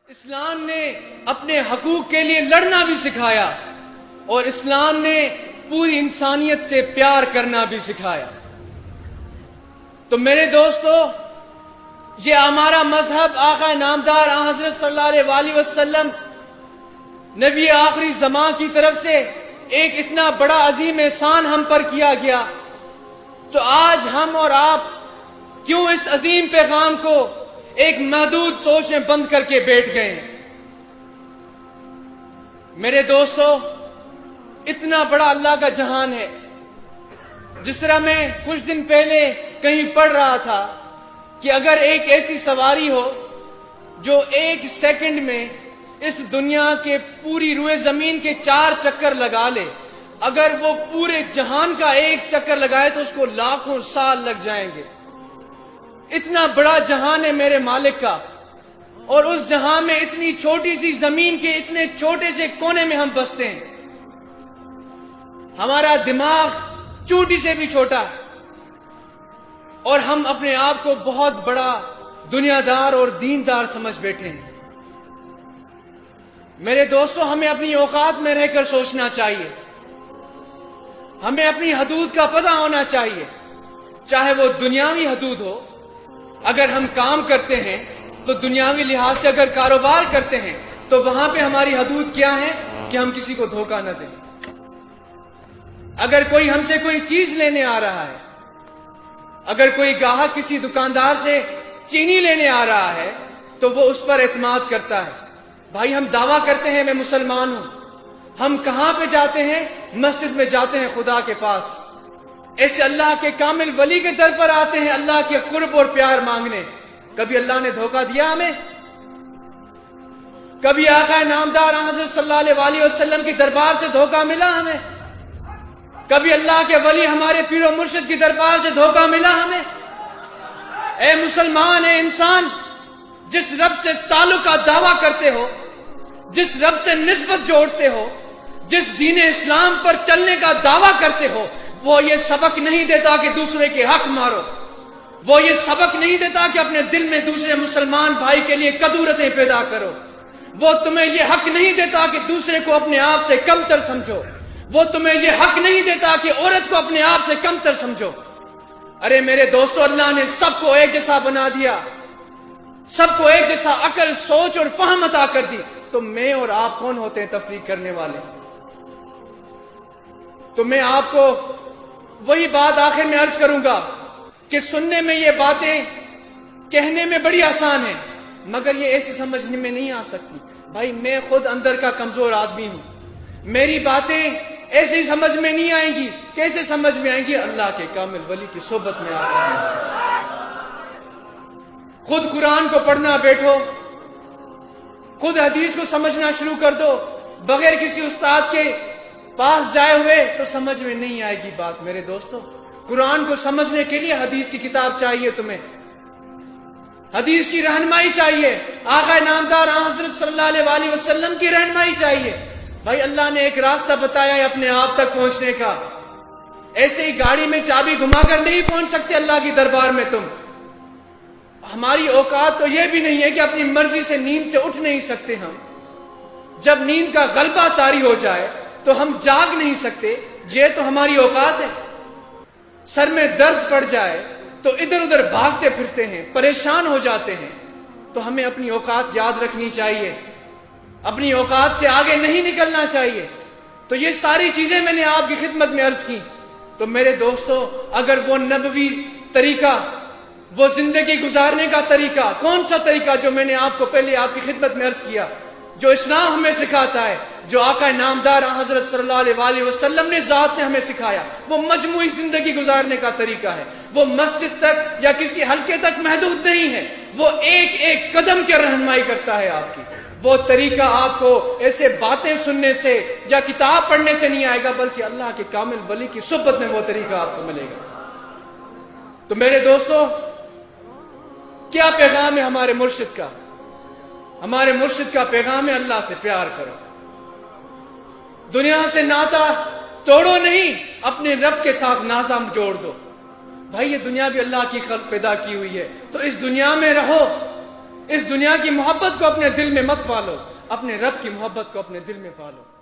اسلام نے اپنے حقوق کے لیے لڑنا بھی سکھایا اور اسلام نے پوری انسانیت سے پیار کرنا بھی سکھایا۔ تو میرے دوستو، یہ ہمارا مذہب آقا نامدار حضرت صلی اللہ علیہ وسلم نبی آخری زمان کی طرف سے ایک اتنا بڑا عظیم احسان ہم پر کیا گیا، تو آج ہم اور آپ کیوں اس عظیم پیغام کو ایک محدود سوچ میں بند کر کے بیٹھ گئے ہیں؟ میرے دوستو، اتنا بڑا اللہ کا جہان ہے۔ جس طرح میں کچھ دن پہلے کہیں پڑھ رہا تھا کہ اگر ایک ایسی سواری ہو جو ایک سیکنڈ میں اس دنیا کے پوری روئے زمین کے 4 چکر لگا لے، اگر وہ پورے جہان کا ایک چکر لگائے تو اس کو لاکھوں سال لگ جائیں گے۔ اتنا بڑا جہان ہے میرے مالک کا، اور اس جہان میں اتنی چھوٹی سی زمین کے اتنے چھوٹے سے کونے میں ہم بستے ہیں۔ ہمارا دماغ چونٹی سے بھی چھوٹا ہے، اور ہم اپنے آپ کو بہت بڑا دنیا دار اور دیندار سمجھ بیٹھے ہیں۔ میرے دوستو، ہمیں اپنی اوقات میں رہ کر سوچنا چاہیے، ہمیں اپنی حدود کا پتہ ہونا چاہیے، چاہے وہ دنیاوی حدود ہو۔ اگر ہم کام کرتے ہیں تو دنیاوی لحاظ سے اگر کاروبار کرتے ہیں تو وہاں پہ ہماری حدود کیا ہے کہ ہم کسی کو دھوکہ نہ دیں۔ اگر کوئی ہم سے کوئی چیز لینے آ رہا ہے، اگر کوئی گاہک کسی دکاندار سے چینی لینے آ رہا ہے تو وہ اس پر اعتماد کرتا ہے۔ بھائی، ہم دعویٰ کرتے ہیں میں مسلمان ہوں، ہم کہاں پہ جاتے ہیں؟ مسجد میں جاتے ہیں خدا کے پاس، ایسے اللہ کے کامل ولی کے در پر آتے ہیں اللہ کے قرب اور پیار مانگنے۔ کبھی اللہ نے دھوکہ دیا ہمیں؟ کبھی آقا نامدار حضرت صلی اللہ علیہ وسلم کی دربار سے دھوکہ ملا ہمیں؟ کبھی اللہ کے ولی ہمارے پیر و مرشد کی دربار سے دھوکہ ملا ہمیں؟ اے مسلمان، اے انسان، جس رب سے تعلق کا دعویٰ کرتے ہو، جس رب سے نسبت جوڑتے ہو، جس دین اسلام پر چلنے کا دعویٰ کرتے ہو، وہ یہ سبق نہیں دیتا کہ دوسرے کے حق مارو، وہ یہ سبق نہیں دیتا کہ اپنے دل میں دوسرے مسلمان بھائی کے لیے کدورتیں پیدا کرو، وہ تمہیں یہ حق نہیں دیتا کہ دوسرے کو اپنے آپ سے کمتر سمجھو، وہ تمہیں یہ حق نہیں دیتا کہ عورت کو اپنے آپ سے کمتر سمجھو۔ ارے میرے دوستو، اللہ نے سب کو ایک جیسا بنا دیا، سب کو ایک جیسا عقل، سوچ اور فہم عطا کر دی، تو میں اور آپ کون ہوتے ہیں تفریق کرنے والے؟ تو میں آپ کو وہی بات آخر میں عرض کروں گا کہ سننے میں یہ باتیں کہنے میں بڑی آسان ہیں، مگر یہ ایسے سمجھنے میں نہیں آ سکتی۔ بھائی، میں خود اندر کا کمزور آدمی ہوں، میری باتیں ایسے ہی سمجھ میں نہیں آئیں گی۔ کیسے سمجھ میں آئیں گی؟ اللہ کے کامل ولی کی صحبت میں آ کر۔ خود قرآن کو پڑھنا بیٹھو، خود حدیث کو سمجھنا شروع کر دو، بغیر کسی استاد کے پاس جائے ہوئے تو سمجھ میں نہیں آئے گی بات۔ میرے دوستو، قرآن کو سمجھنے کے لیے حدیث کی کتاب چاہیے، تمہیں حدیث کی رہنمائی چاہیے، آقا نامدار حضرت صلی اللہ علیہ وسلم کی رہنمائی چاہیے۔ بھائی، اللہ نے ایک راستہ بتایا ہے اپنے آپ تک پہنچنے کا، ایسے ہی گاڑی میں چابی گھما کر نہیں پہنچ سکتے اللہ کی دربار میں تم۔ ہماری اوقات تو یہ بھی نہیں ہے کہ اپنی مرضی سے نیند سے اٹھ نہیں سکتے ہم، جب نیند کا غلبہ طاری ہو جائے تو ہم جاگ نہیں سکتے، یہ تو ہماری اوقات ہے۔ سر میں درد پڑ جائے تو ادھر ادھر بھاگتے پھرتے ہیں، پریشان ہو جاتے ہیں۔ تو ہمیں اپنی اوقات یاد رکھنی چاہیے، اپنی اوقات سے آگے نہیں نکلنا چاہیے۔ تو یہ ساری چیزیں میں نے آپ کی خدمت میں عرض کی۔ تو میرے دوستو، اگر وہ نبوی طریقہ، وہ زندگی گزارنے کا طریقہ، کون سا طریقہ جو میں نے آپ کو پہلے آپ کی خدمت میں عرض کیا، جو اسلام ہمیں سکھاتا ہے، جو آقا نامدار حضرت صلی اللہ علیہ وسلم نے ذات نے ہمیں سکھایا، وہ مجموعی زندگی گزارنے کا طریقہ ہے۔ وہ مسجد تک یا کسی حلقے تک محدود نہیں ہے، وہ ایک ایک قدم کی رہنمائی کرتا ہے آپ کی۔ وہ طریقہ آپ کو ایسے باتیں سننے سے یا کتاب پڑھنے سے نہیں آئے گا، بلکہ اللہ کے کامل ولی کی صحبت میں وہ طریقہ آپ کو ملے گا۔ تو میرے دوستو، کیا پیغام ہے ہمارے مرشد کا؟ ہمارے مرشد کا پیغام ہے اللہ سے پیار کرو، دنیا سے ناتا توڑو نہیں، اپنے رب کے ساتھ ناتا جوڑ دو۔ بھائی، یہ دنیا بھی اللہ کی خلق پیدا کی ہوئی ہے، تو اس دنیا میں رہو، اس دنیا کی محبت کو اپنے دل میں مت پالو، اپنے رب کی محبت کو اپنے دل میں پالو۔